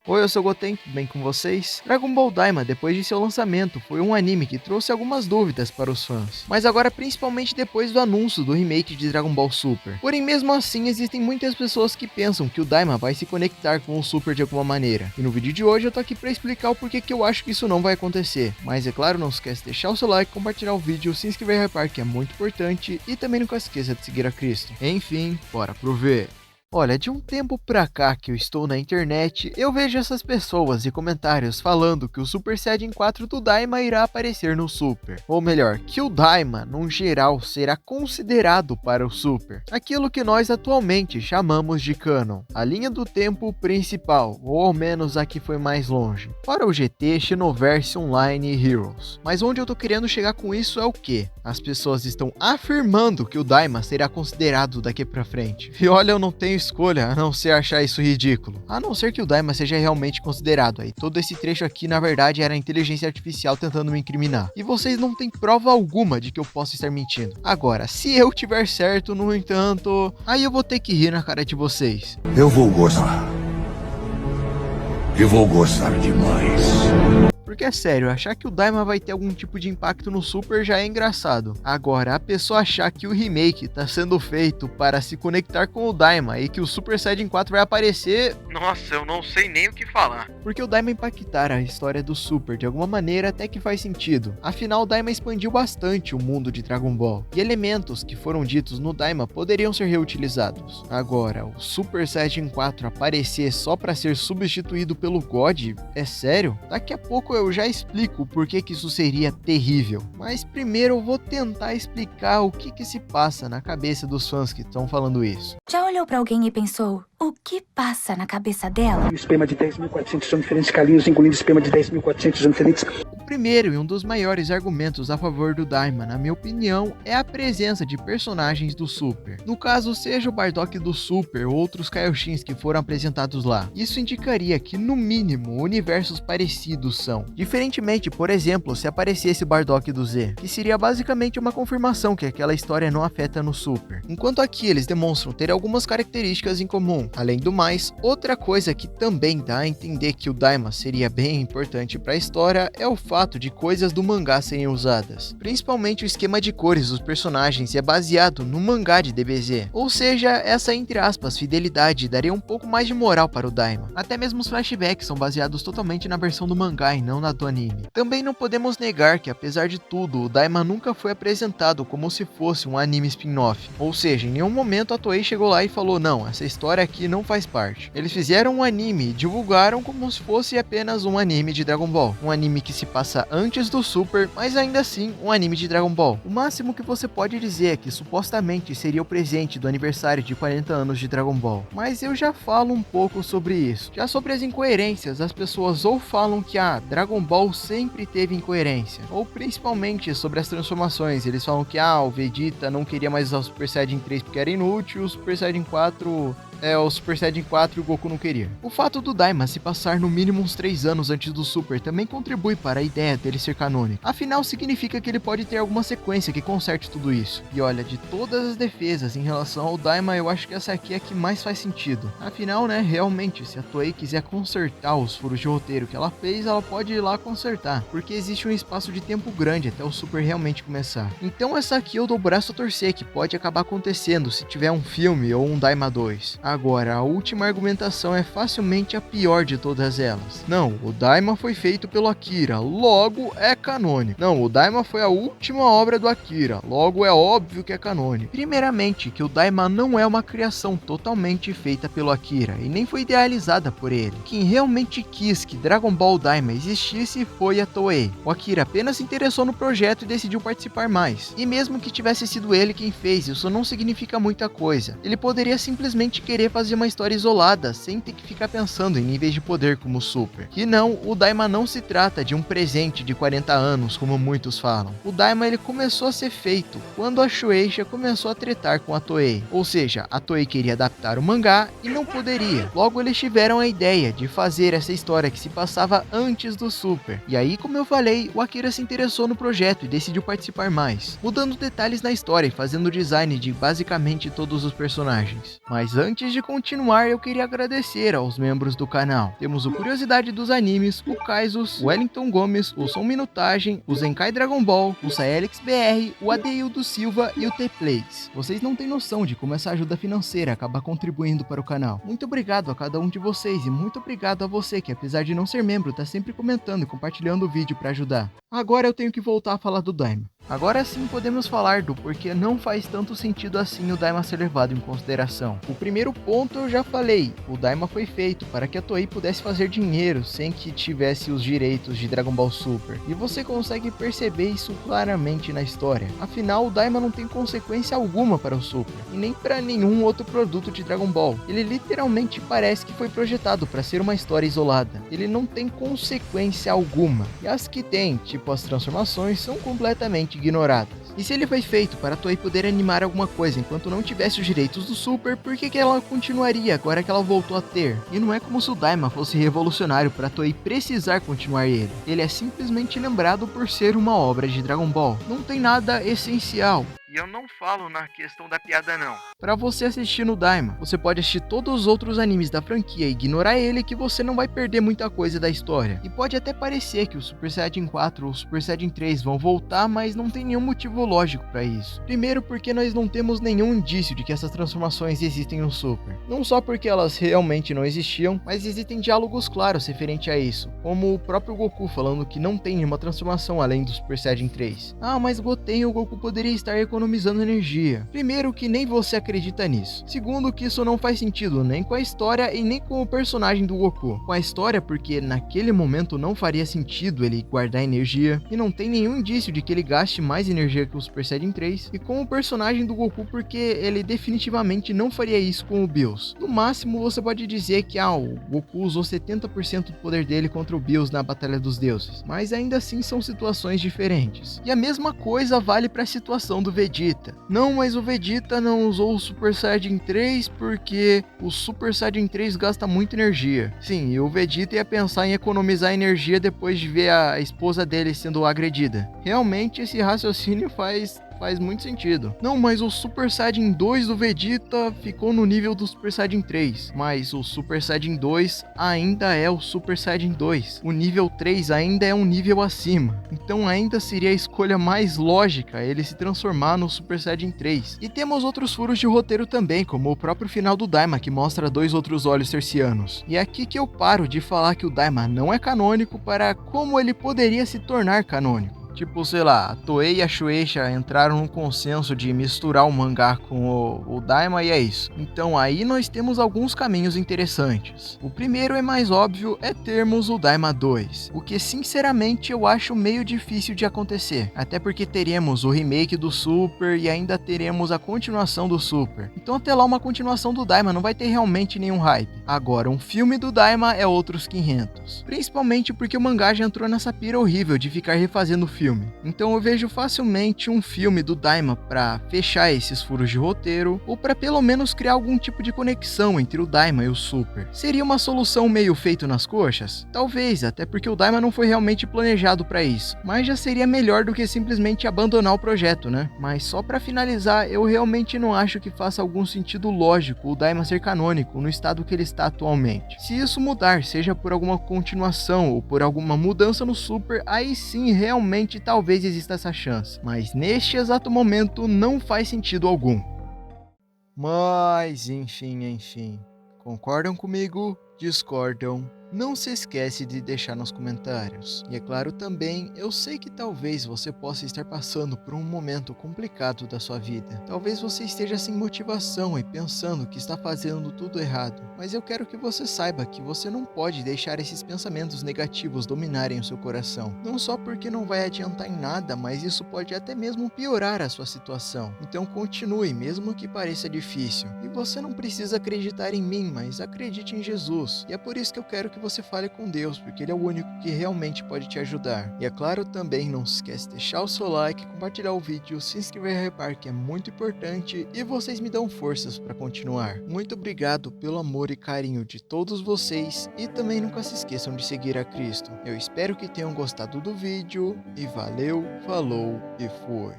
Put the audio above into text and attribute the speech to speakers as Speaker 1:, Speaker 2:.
Speaker 1: Oi, eu sou o Goten, tudo bem com vocês? Dragon Ball Daima, depois de seu lançamento, foi um anime que trouxe algumas dúvidas para os fãs, mas agora principalmente depois do anúncio do remake de Dragon Ball Super. Porém, mesmo assim, existem muitas pessoas que pensam que o Daima vai se conectar com o Super de alguma maneira. E no vídeo de hoje eu tô aqui para explicar o porquê que eu acho que isso não vai acontecer. Mas é claro, não esquece de deixar o seu like, compartilhar o vídeo, se inscrever e hypar, que é muito importante, e também não esqueça de seguir a Cristo. Enfim, bora pro vídeo. Olha, de um tempo pra cá que eu estou na internet, eu vejo essas pessoas e comentários falando que o Super Saiyajin 4 do Daima irá aparecer no Super. Ou melhor, que o Daima, num geral, será considerado para o Super. Aquilo que nós atualmente chamamos de Canon. A linha do tempo principal, ou ao menos a que foi mais longe. Para o GT, Xenoverse Online e Heroes. Mas onde eu tô querendo chegar com isso é o quê? As pessoas estão afirmando que o Daima será considerado daqui pra frente. E olha, eu não tenho escolha a não ser achar isso ridículo. A não ser que o Daima seja realmente considerado. Aí todo esse trecho aqui na verdade era a inteligência artificial tentando me incriminar. E vocês não têm prova alguma de que eu possa estar mentindo. Agora, se eu tiver certo, no entanto, aí eu vou ter que rir na cara de vocês.
Speaker 2: Eu vou gostar. Eu vou gostar demais.
Speaker 1: Porque é sério, achar que o Daima vai ter algum tipo de impacto no Super já é engraçado. Agora, a pessoa achar que o remake tá sendo feito para se conectar com o Daima e que o Super Saiyajin 4 vai aparecer... Nossa, eu não sei nem o que falar. Porque o Daima impactar a história do Super de alguma maneira até que faz sentido. Afinal, o Daima expandiu bastante o mundo de Dragon Ball. E elementos que foram ditos no Daima poderiam ser reutilizados. Agora, o Super Saiyajin 4 aparecer só para ser substituído pelo God? É sério? Daqui a pouco eu já explico por que isso seria terrível, mas primeiro eu vou tentar explicar o que se passa na cabeça dos fãs que estão falando isso.
Speaker 3: Já olhou pra alguém e pensou, o que passa na cabeça dela?
Speaker 4: Esperma de 10.400 são diferentes calinhos, engolindo esperma de 10.400 são diferentes.
Speaker 1: O primeiro e um dos maiores argumentos a favor do Daima, na minha opinião, é a presença de personagens do Super. No caso, seja o Bardock do Super ou outros Kaioshins que foram apresentados lá. Isso indicaria que, no mínimo, universos parecidos são. Diferentemente, por exemplo, se aparecesse o Bardock do Z, que seria basicamente uma confirmação que aquela história não afeta no Super. Enquanto aqui eles demonstram ter algumas características em comum. Além do mais, outra coisa que também dá a entender que o Daima seria bem importante para a história é o fato de coisas do mangá serem usadas. Principalmente o esquema de cores dos personagens é baseado no mangá de DBZ. Ou seja, essa entre aspas fidelidade daria um pouco mais de moral para o Daima. Até mesmo os flashbacks são baseados totalmente na versão do mangá e não na do anime. Também não podemos negar que, apesar de tudo, o Daima nunca foi apresentado como se fosse um anime spin-off. Ou seja, em nenhum momento a Toei chegou lá e falou, não, essa história aqui não faz parte. Eles fizeram um anime e divulgaram como se fosse apenas um anime de Dragon Ball. Um anime que se passa antes do Super, mas ainda assim um anime de Dragon Ball. O máximo que você pode dizer é que supostamente seria o presente do aniversário de 40 anos de Dragon Ball. Mas eu já falo um pouco sobre isso. Já sobre as incoerências, as pessoas ou falam que Dragon Ball sempre teve incoerência, ou principalmente sobre as transformações. Eles falam que o Vegeta não queria mais usar o Super Saiyajin 3 porque era inútil, o Super Saiyajin 4... o Super Saiyajin 4 e o Goku não queria. O fato do Daima se passar no mínimo uns 3 anos antes do Super também contribui para a ideia dele ser canônico. Afinal, significa que ele pode ter alguma sequência que conserte tudo isso. E olha, de todas as defesas em relação ao Daima, eu acho que essa aqui é a que mais faz sentido. Afinal, né, realmente, se a Toei quiser consertar os furos de roteiro que ela fez, ela pode ir lá consertar, porque existe um espaço de tempo grande até o Super realmente começar. Então essa aqui eu dou o braço a torcer que pode acabar acontecendo se tiver um filme ou um Daima 2. Agora, a última argumentação é facilmente a pior de todas elas. Não, o Daima foi feito pelo Akira, logo é canônico. Não, o Daima foi a última obra do Akira, logo é óbvio que é canônico. Primeiramente, que o Daima não é uma criação totalmente feita pelo Akira, e nem foi idealizada por ele. Quem realmente quis que Dragon Ball Daima existisse foi a Toei. O Akira apenas se interessou no projeto e decidiu participar mais. E mesmo que tivesse sido ele quem fez, isso não significa muita coisa. Ele poderia simplesmente querer fazer uma história isolada, sem ter que ficar pensando em níveis de poder como o Super. E não, o Daima não se trata de um presente de 40 anos, como muitos falam. O Daima ele começou a ser feito quando a Shueisha começou a tretar com a Toei. Ou seja, a Toei queria adaptar o mangá e não poderia. Logo eles tiveram a ideia de fazer essa história que se passava antes do Super. E aí, como eu falei, o Akira se interessou no projeto e decidiu participar mais, mudando detalhes na história e fazendo o design de basicamente todos os personagens. Mas antes antes de continuar, eu queria agradecer aos membros do canal. Temos o Curiosidade dos Animes, o Kaizus, o Wellington Gomes, o Som Minutagem, o Zenkai Dragon Ball, o Saelix BR, o Adeildo Silva e o T-Plays. Vocês não têm noção de como essa ajuda financeira acaba contribuindo para o canal. Muito obrigado a cada um de vocês e muito obrigado a você que, apesar de não ser membro, tá sempre comentando e compartilhando o vídeo para ajudar. Agora eu tenho que voltar a falar do Daima. Agora sim podemos falar do porquê não faz tanto sentido assim o Daima ser levado em consideração. O primeiro ponto eu já falei, o Daima foi feito para que a Toei pudesse fazer dinheiro sem que tivesse os direitos de Dragon Ball Super. E você consegue perceber isso claramente na história. Afinal, o Daima não tem consequência alguma para o Super, e nem para nenhum outro produto de Dragon Ball. Ele literalmente parece que foi projetado para ser uma história isolada. Ele não tem consequência alguma. E as que tem, tipo as transformações, são completamente ignoradas. E se ele foi feito para a Toei poder animar alguma coisa enquanto não tivesse os direitos do Super, por que ela continuaria agora que ela voltou a ter? E não é como se o Daima fosse revolucionário para a Toei precisar continuar ele. Ele é simplesmente lembrado por ser uma obra de Dragon Ball. Não tem nada essencial. E eu não falo na questão da piada não. Pra você assistir no Daima, você pode assistir todos os outros animes da franquia e ignorar ele que você não vai perder muita coisa da história. E pode até parecer que o Super Saiyajin 4 ou o Super Saiyajin 3 vão voltar, mas não tem nenhum motivo lógico pra isso. Primeiro porque nós não temos nenhum indício de que essas transformações existem no Super. Não só porque elas realmente não existiam, mas existem diálogos claros referente a isso. Como o próprio Goku falando que não tem nenhuma transformação além do Super Saiyajin 3. Ah, mas Goten o Goku poderia estar economizando energia. Primeiro que nem você acredita nisso. Segundo que isso não faz sentido nem com a história e nem com o personagem do Goku. Com a história porque naquele momento não faria sentido ele guardar energia e não tem nenhum indício de que ele gaste mais energia que o Super Saiyajin 3. E com o personagem do Goku porque ele definitivamente não faria isso com o Bills. No máximo você pode dizer que o Goku usou 70% do poder dele contra o Bills na Batalha dos Deuses. Mas ainda assim são situações diferentes. E a mesma coisa vale para a situação do Vegeta. Não, mas o Vegeta não usou o Super Saiyajin 3 porque o Super Saiyajin 3 gasta muita energia. Sim, e o Vegeta ia pensar em economizar energia depois de ver a esposa dele sendo agredida. Realmente esse raciocínio faz muito sentido. Não, mas o Super Saiyajin 2 do Vegeta ficou no nível do Super Saiyajin 3. Mas o Super Saiyajin 2 ainda é o Super Saiyajin 2. O nível 3 ainda é um nível acima. Então ainda seria a escolha mais lógica ele se transformar no Super Saiyajin 3. E temos outros furos de roteiro também, como o próprio final do Daima, que mostra 2 outros olhos tercianos. E é aqui que eu paro de falar que o Daima não é canônico para como ele poderia se tornar canônico. Tipo, sei lá, a Toei e a Shueisha entraram num consenso de misturar o mangá com o Daima e é isso. Então aí nós temos alguns caminhos interessantes. O primeiro é mais óbvio, é termos o Daima 2. O que sinceramente eu acho meio difícil de acontecer. Até porque teremos o remake do Super e ainda teremos a continuação do Super. Então até lá uma continuação do Daima não vai ter realmente nenhum hype. Agora, um filme do Daima é outros 500. Principalmente porque o mangá já entrou nessa pira horrível de ficar refazendo o filme. Então eu vejo facilmente um filme do Daima para fechar esses furos de roteiro, ou para pelo menos criar algum tipo de conexão entre o Daima e o Super. Seria uma solução meio feito nas coxas? Talvez, até porque o Daima não foi realmente planejado para isso, mas já seria melhor do que simplesmente abandonar o projeto, né? Mas só para finalizar, eu realmente não acho que faça algum sentido lógico o Daima ser canônico no estado que ele está atualmente. Se isso mudar, seja por alguma continuação ou por alguma mudança no Super, aí sim realmente talvez exista essa chance, mas neste exato momento não faz sentido algum. Mas enfim, concordam comigo? Discordam? Não se esquece de deixar nos comentários. E é claro também, eu sei que talvez você possa estar passando por um momento complicado da sua vida. Talvez você esteja sem motivação e pensando que está fazendo tudo errado. Mas eu quero que você saiba que você não pode deixar esses pensamentos negativos dominarem o seu coração. Não só porque não vai adiantar em nada, mas isso pode até mesmo piorar a sua situação. Então continue, mesmo que pareça difícil. E você não precisa acreditar em mim, mas acredite em Jesus. E é por isso que eu quero que você fale com Deus, porque Ele é o único que realmente pode te ajudar. E é claro também, não se esquece de deixar o seu like, compartilhar o vídeo, se inscrever no Repar, que é muito importante, e vocês me dão forças para continuar. Muito obrigado pelo amor e carinho de todos vocês, e também nunca se esqueçam de seguir a Cristo. Eu espero que tenham gostado do vídeo, e valeu, falou e fui!